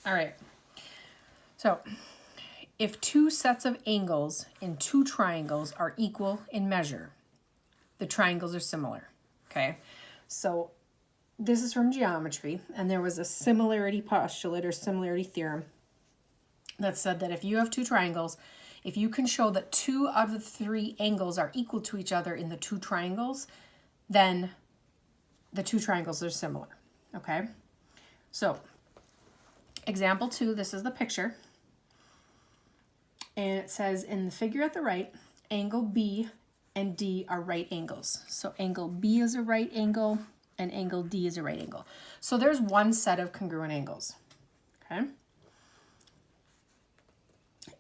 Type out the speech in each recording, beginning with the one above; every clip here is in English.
All right. So if two sets of angles in two triangles are equal in measure, the triangles are similar. Okay. So this is from geometry, and there was a similarity postulate or similarity theorem that said that if you have two triangles, if you can show that 2 out of the 3 angles are equal to each other in the two triangles, then the two triangles are similar. Okay? So, example 2, this is the picture. And it says in the figure at the right, angle B and D are right angles. So angle B is a right angle and angle D is a right angle. So there's one set of congruent angles. Okay?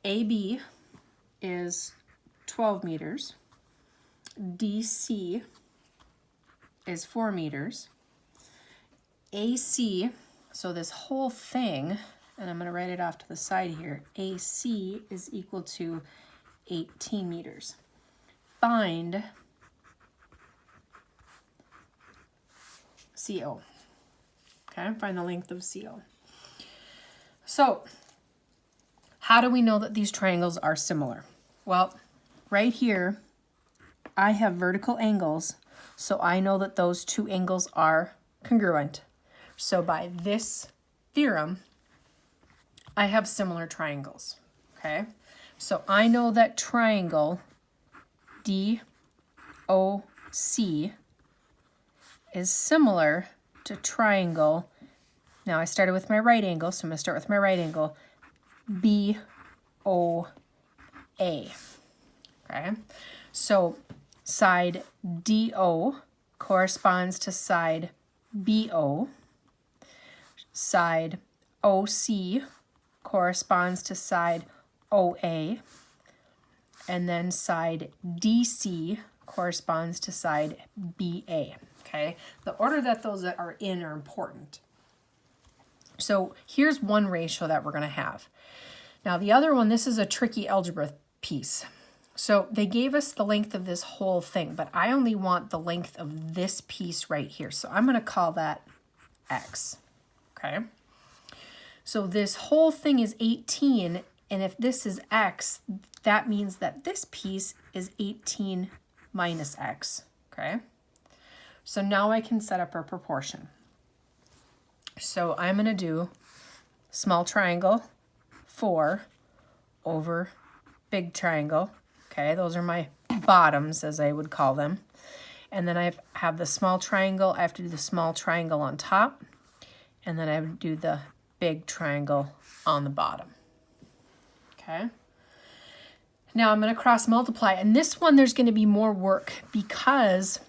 AB is 12 meters. DC is 4 meters. AC, so this whole thing, and I'm going to write it off to the side here, AC is equal to 18 meters. Find CO. Okay, find the length of CO. So, how do we know that these triangles are similar? Well, right here, I have vertical angles, so I know that those two angles are congruent. So by this theorem, I have similar triangles, okay? So I know that triangle DOC is similar to triangle, now I started with my right angle, so I'm going to start with my right angle, BOA, okay? So side DO corresponds to side BO. Side OC corresponds to side OA. And then side DC corresponds to side BA. Okay? The order that those are in are important. So here's one ratio that we're going to have. Now the other one, this is a tricky algebra piece. So they gave us the length of this whole thing, but I only want the length of this piece right here. So I'm going to call that X. Okay. So this whole thing is 18, and if this is X, that means that this piece is 18 minus X. Okay. So now I can set up our proportion. So I'm going to do small triangle 4 over big triangle. Okay, those are my bottoms, as I would call them. And then I have the small triangle. I have to do the small triangle on top. And then I would do the big triangle on the bottom. Okay. Now I'm going to cross multiply. And this one, there's going to be more work because,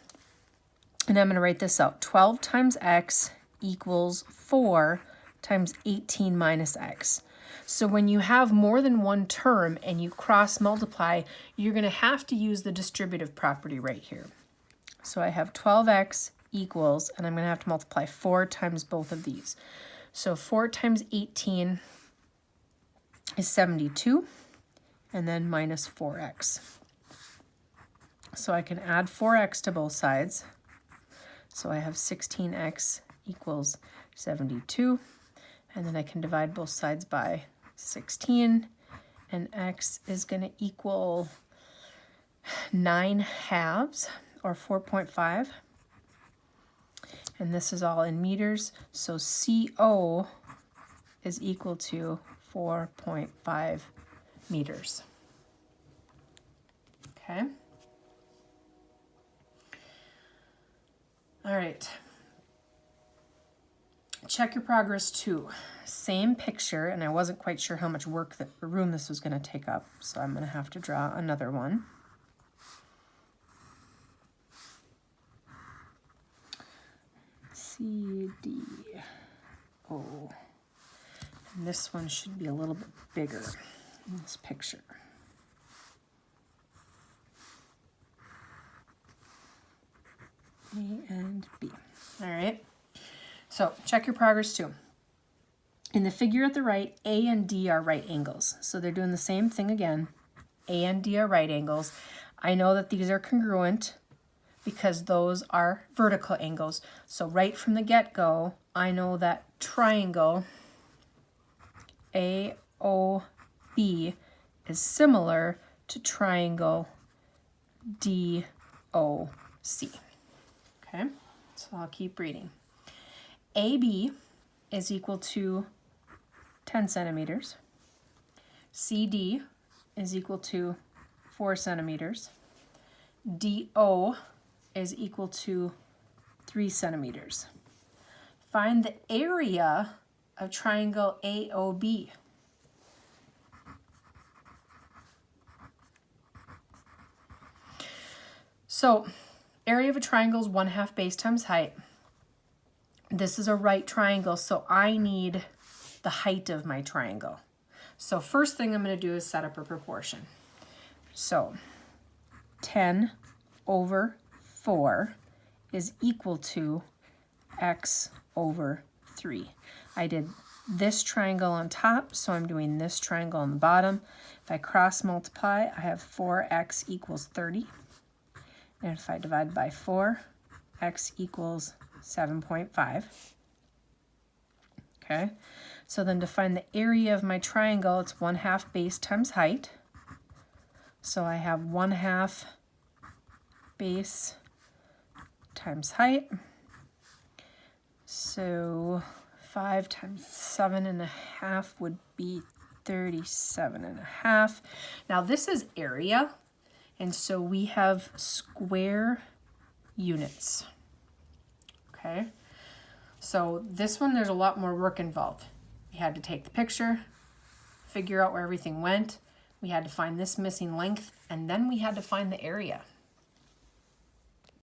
and I'm going to write this out, 12 times X equals 4 times 18 minus X. So when you have more than one term and you cross multiply, you're going to have to use the distributive property right here. So I have 12x equals, and I'm going to have to multiply 4 times both of these. So 4 times 18 is 72, and then minus 4x. So I can add 4x to both sides. So I have 16x equals 72, and then I can divide both sides by 16, and x is going to equal 9 halves, or 4.5. And this is all in meters, so CO is equal to 4.5 meters. Okay. All right. Check your progress 2. Same picture, and I wasn't quite sure how much room this was going to take up, so I'm going to have to draw another one. C, D, O. And this one should be a little bit bigger in this picture. A and B. All right. So check your progress 2. In the figure at the right, A and D are right angles. So they're doing the same thing again. A and D are right angles. I know that these are congruent because those are vertical angles. So right from the get-go, I know that triangle AOB is similar to triangle DOC. Okay, so I'll keep reading. AB is equal to 10 centimeters. CD is equal to 4 centimeters. DO is equal to 3 centimeters. Find the area of triangle AOB. So, area of a triangle is 1/2 base times height. This is a right triangle, so I need the height of my triangle. So first thing I'm going to do is set up a proportion. So 10 over 4 is equal to x over 3. I did this triangle on top, so I'm doing this triangle on the bottom. If I cross multiply, I have 4x equals 30. And if I divide by 4, x equals 7.5. Okay, so then to find the area of my triangle, it's 1/2 base times height. So I have 1/2 base times height. So 5 times 7.5 would be 37.5. Now this is area, and so we have square units. Okay, so this one, there's a lot more work involved. We had to take the picture, figure out where everything went. We had to find this missing length, and then we had to find the area.